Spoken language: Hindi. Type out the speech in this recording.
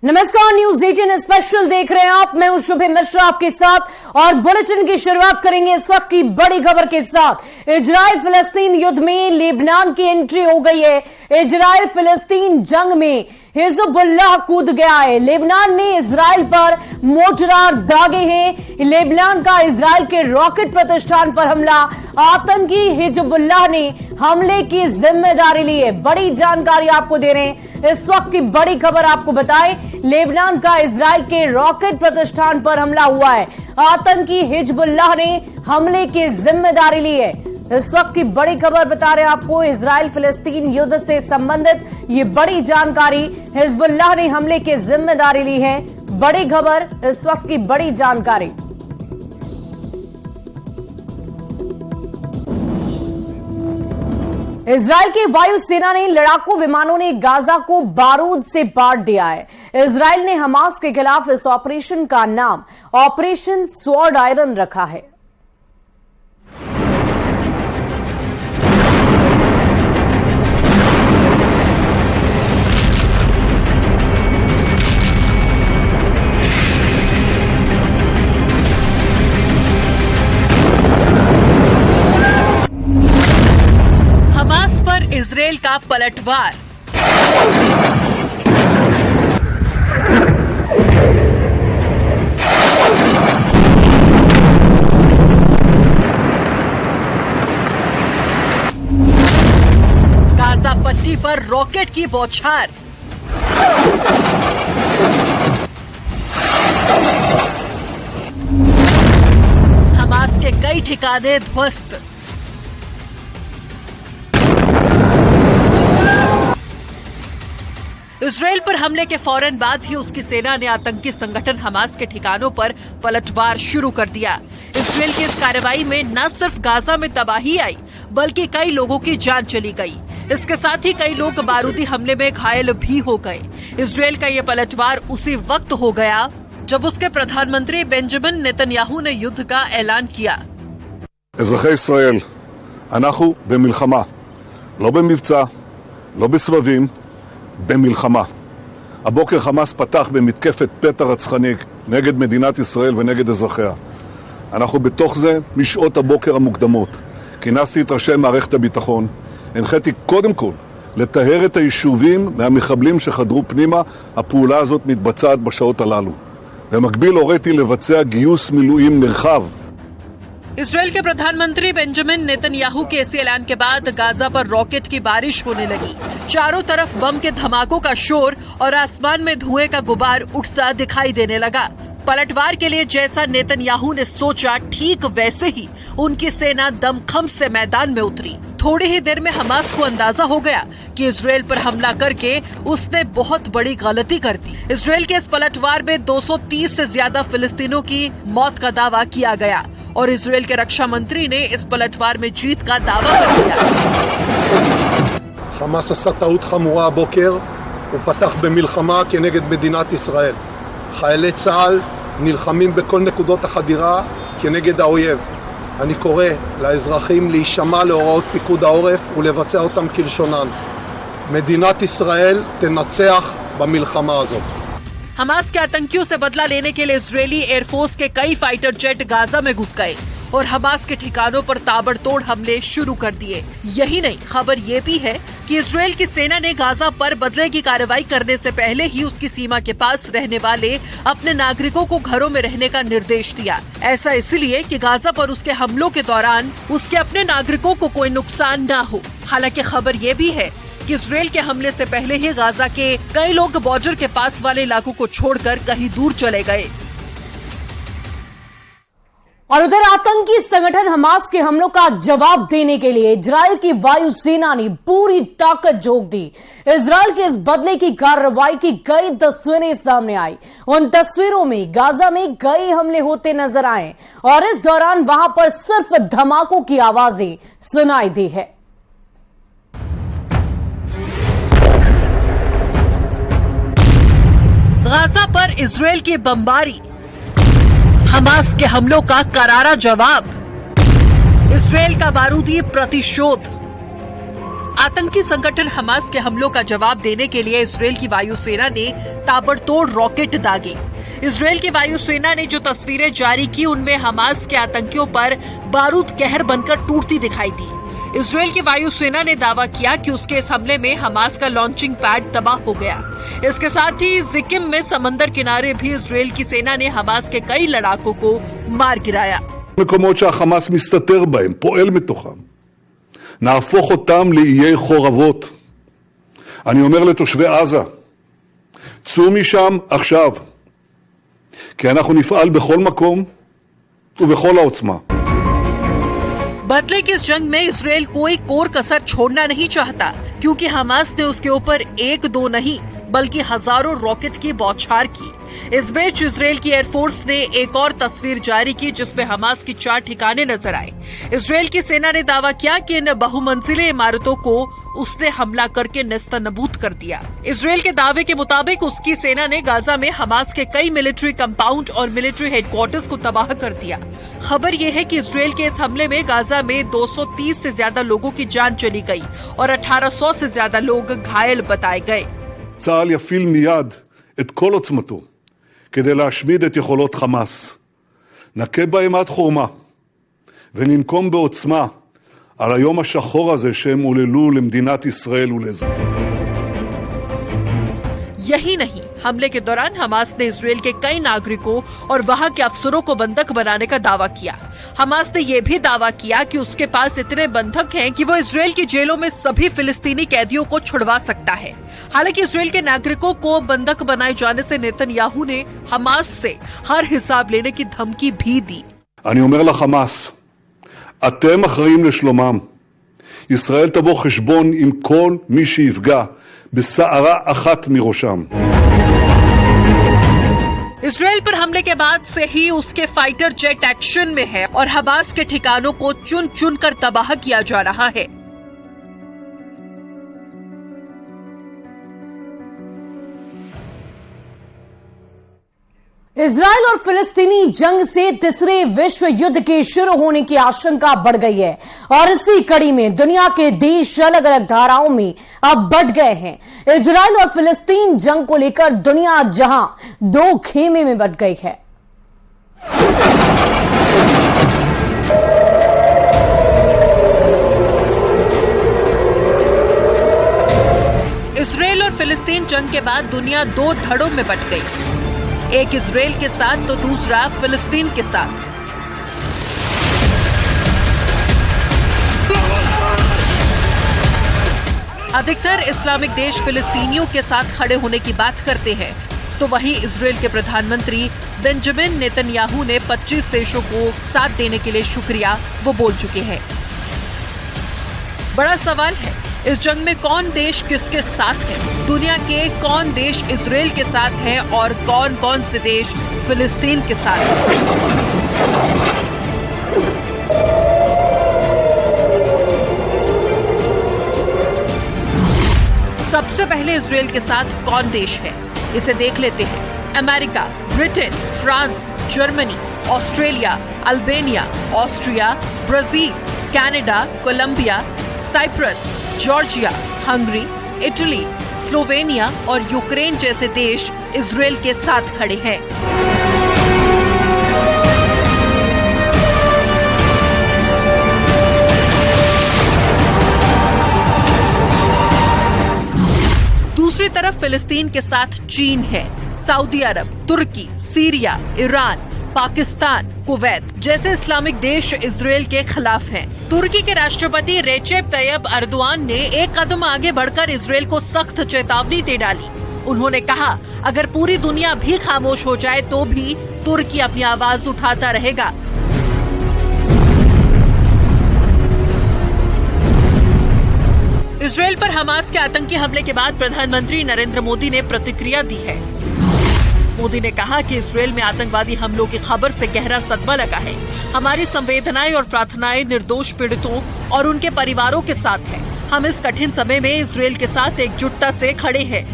नमस्कार, न्यूज 18 स्पेशल देख रहे हैं आप। मैं हूं शुभम मिश्रा आपके साथ और बुलेटिन की शुरुआत करेंगे इस वक्त की बड़ी खबर के साथ। इजराइल फिलिस्तीन युद्ध में लेबनान की एंट्री हो गई है। इजराइल फिलिस्तीन जंग में हिजबुल्लाह कूद गया है। लेबनान ने इजराइल पर मोर्टार दागे हैं। लेबनान का इजराइल के रॉकेट प्रतिष्ठान पर हमला, आतंकी हिजबुल्लाह ने हमले की जिम्मेदारी ली है। बड़ी जानकारी आपको दे रहे हैं, इस वक्त की बड़ी खबर आपको बताएं। लेबनान का इजराइल के रॉकेट प्रतिष्ठान पर हमला हुआ है। आतंकी हिजबुल्लाह ने हमले की जिम्मेदारी ली है। इस वक्त की बड़ी खबर बता रहे हैं आपको, इजराइल फिलिस्तीन युद्ध से संबंधित ये बड़ी जानकारी। हिजबुल्लाह ने हमले की जिम्मेदारी ली है। बड़ी खबर, इस वक्त की बड़ी जानकारी। इजराइल की वायुसेना ने लड़ाकू विमानों ने गाजा को बारूद से बांट दिया है। इजराइल ने हमास के खिलाफ इस ऑपरेशन का नाम ऑपरेशन स्वॉर्ड आयरन रखा है। इजराइल का पलटवार। गाजा पट्टी पर रॉकेट की बौछार। हमास के कई ठिकाने ध्वस्त। इजराइल पर हमले के फौरन बाद ही उसकी सेना ने आतंकी संगठन हमास के ठिकानों पर पलटवार शुरू कर दिया। इजराइल की इस कार्रवाई में न सिर्फ गाजा में तबाही आई, बल्कि कई लोगों की जान चली गई। इसके साथ ही कई लोग बारूदी हमले में घायल भी हो गए। इजराइल का ये पलटवार उसी वक्त हो गया जब उसके प्रधानमंत्री बेंजामिन नेतन्याहू ने युद्ध का ऐलान किया। אזרחי ישראל, אנחנו במלחמה, לא במבצע, לא בסבבים, במלחמה. הבוקר חמאס פתח במתקפת פתע רצחנית נגד מדינת ישראל ונגד אזרחיה. אנחנו בתוך זה משעות הבוקר המוקדמות. כינסתי את ראשי מערכת הביטחון, הנחיתי קודם כל לטהר את היישובים מהמחבלים שחדרו פנימה. הפעולה הזאת מתבצעת בשעות הללו. במקביל הוריתי לבצע גיוס מילואים נרחב. इजराइल के प्रधानमंत्री बेंजामिन नेतन्याहू के इस ऐलान के बाद गाजा पर रॉकेट की बारिश होने लगी। चारों तरफ बम के धमाकों का शोर और आसमान में धुएं का गुबार उठता दिखाई देने लगा। पलटवार के लिए जैसा नेतन्याहू ने सोचा, ठीक वैसे ही उनकी सेना दमखम से मैदान में उतरी। थोड़ी ही देर में हमास को अंदाजा हो गया कि इजराइल पर हमला करके उसने बहुत बड़ी गलती कर दी। इजराइल के इस पलटवार में 230 से ज्यादा फिलिस्तीनों की मौत का दावा किया गया और इजराइल के रक्षा मंत्री ने इस पलटवार में जीत का दावा कर दिया। חמאס עשה טעות חמורה הבוקר, הוא פתח במלחמה כנגד מדינת ישראל. חיילי צה"ל נלחמים בכל נקודות החדירה כנגד האויב. אני קורא לאזרחים להישמע להוראות פיקוד העורף ולבצע אותם כלשונן. מדינת ישראל תנצח במלחמה הזאת. हमास के आतंकियों से बदला लेने के लिए इजरायली एयरफोर्स के कई फाइटर जेट गाजा में घुस गए और हमास के ठिकानों पर ताबड़तोड़ हमले शुरू कर दिए। यही नहीं, खबर ये भी है कि इजराइल की सेना ने गाजा पर बदले की कार्रवाई करने से पहले ही उसकी सीमा के पास रहने वाले अपने नागरिकों को घरों में रहने का निर्देश दिया। ऐसा इसलिए कि गाजा पर उसके हमलों के दौरान उसके अपने नागरिकों को कोई नुकसान न हो। हालांकि खबर ये भी है कि इजराइल के हमले से पहले ही गाजा के कई लोग बॉर्डर के पास वाले इलाकों को छोड़कर कहीं दूर चले गए। और उधर आतंकी संगठन हमास के हमलों का जवाब देने के लिए इजराइल की वायुसेना ने पूरी ताकत झोंक दी। इजराइल के इस बदले की कार्रवाई की कई तस्वीरें सामने आई। उन तस्वीरों में गाजा में कई हमले होते नजर आए और इस दौरान वहां पर सिर्फ धमाकों की आवाजें सुनाई दी है। गाजा पर इजराइल की बमबारी, हमास के हमलों का करारा जवाब, इजराइल का बारूदी प्रतिशोध। आतंकी संगठन हमास के हमलों का जवाब देने के लिए इसराइल की वायुसेना ने ताबड़तोड़ रॉकेट दागे। इसराइल की वायुसेना ने जो तस्वीरें जारी की उनमें हमास के आतंकियों पर बारूद कहर बनकर टूटती दिखाई दी। इसराइल की वायुसेना ने दावा किया कि उसके इस हमले में हमास का लॉन्चिंग पैड तबाह हो गया। इसके साथ ही जिकिम में समंदर किनारे भी इसराइल की सेना ने हमास के कई लड़ाकों को मार गिराया। מקומות שהחמאס מסתתר בהם, פועל מתוכם. נהפוך אותם לאיי חורבות. אני אומר לתושבי עזה, צאו משם עכשיו, כי אנחנו נפעל בכל מקום ובכל העוצמה. बदले की इस जंग में इसराइल कोई कोर कसर छोड़ना नहीं चाहता, क्योंकि हमास ने उसके ऊपर एक दो नहीं बल्कि हजारों रॉकेट की बौछार की। इस बीच इसराइल की एयरफोर्स ने एक और तस्वीर जारी की जिसमें हमास की 4 ठिकाने नजर आए। इसराइल की सेना ने दावा किया कि इन बहुमंजिले इमारतों को उसने हमला करके नेस्तनाबूद कर दिया। इसराइल के दावे के मुताबिक उसकी सेना ने गाजा में हमास के कई मिलिट्री कंपाउंड और मिलिट्री हेडक्वार्टर्स को तबाह कर दिया। खबर यह है कि इसराइल के इस हमले में गाजा में 230 से ज्यादा लोगों की जान चली गई और 1800 से ज्यादा लोग घायल बताए गए। צה"ל יפעיל מיד את כל עוצמתו כדי להשמיד את יכולות חמאס. נכה בהם עד חורמה וננקום בעוצמה על היום השחור הזה שהם עוללו למדינת ישראל ולאזרחיה. यही नहीं, हमले के दौरान हमास ने इसराइल के कई नागरिकों और वहां के अफसरों को बंधक बनाने का दावा किया। हमास ने यह भी दावा किया कि उसके पास इतने बंधक हैं कि वो इसराइल की जेलों में सभी फिलिस्तीनी कैदियों को छुड़वा सकता है। हालांकि इसराइल के नागरिकों को बंधक बनाए जाने से नेतन्याहू ने हमास से हर हिसाब लेने की धमकी भी दी। אני אומר לחמאס, אתם אחראים לשלומם. ישראל תבוא חשבון עם כל מי שיפגע בסערה אחת מראשם. इसराइल पर हमले के बाद से ही उसके फाइटर जेट एक्शन में है और हमास के ठिकानों को चुन चुन कर तबाह किया जा रहा है। इजराइल और फिलिस्तीनी जंग से तीसरे विश्व युद्ध के शुरू होने की आशंका बढ़ गई है और इसी कड़ी में दुनिया के देश अलग अलग धाराओं में अब बढ़ गए हैं। इजराइल और फिलिस्तीन जंग को लेकर दुनिया जहां 2 खेमे में बट गई है। इसराइल और फिलिस्तीन जंग के बाद दुनिया 2 धड़ों में बट गई, एक इसराइल के साथ तो दूसरा फिलिस्तीन के साथ। अधिकतर इस्लामिक देश फिलिस्तीनियों के साथ खड़े होने की बात करते हैं, तो वहीं इसराइल के प्रधानमंत्री बेंजामिन नेतन्याहू ने 25 देशों को साथ देने के लिए शुक्रिया वो बोल चुके हैं। बड़ा सवाल है, इस जंग में कौन देश किसके साथ है? दुनिया के कौन देश इसराइल के साथ हैं और कौन कौन से देश फिलिस्तीन के साथ हैं? सबसे पहले इसराइल के साथ कौन देश है, इसे देख लेते हैं। America, Britain, France, Germany, Australia, Albania, Austria, Brazil, Canada, Colombia, Cyprus, Georgia, Hungary, Italy, Slovenia और यूक्रेन जैसे देश इसराइल के साथ खड़े हैं। दूसरी तरफ फिलिस्तीन के साथ चीन है, सऊदी अरब, तुर्की, सीरिया, ईरान, पाकिस्तान, कुवैत जैसे इस्लामिक देश इसराइल के खिलाफ हैं। तुर्की के राष्ट्रपति रेचेप तैयब अर्दोआन ने एक कदम आगे बढ़कर इसराइल को सख्त चेतावनी दे डाली। उन्होंने कहा, अगर पूरी दुनिया भी खामोश हो जाए तो भी तुर्की अपनी आवाज उठाता रहेगा। इसराइल पर हमास के आतंकी हमले के बाद प्रधानमंत्री नरेंद्र मोदी ने प्रतिक्रिया दी है। मोदी ने कहा कि इसराइल में आतंकवादी हमलों की खबर से गहरा सदमा लगा है। हमारी संवेदनाएं और प्रार्थनाएं निर्दोष पीड़ितों और उनके परिवारों के साथ है। हम इस कठिन समय में इसराइल के साथ एकजुटता से खड़े हैं।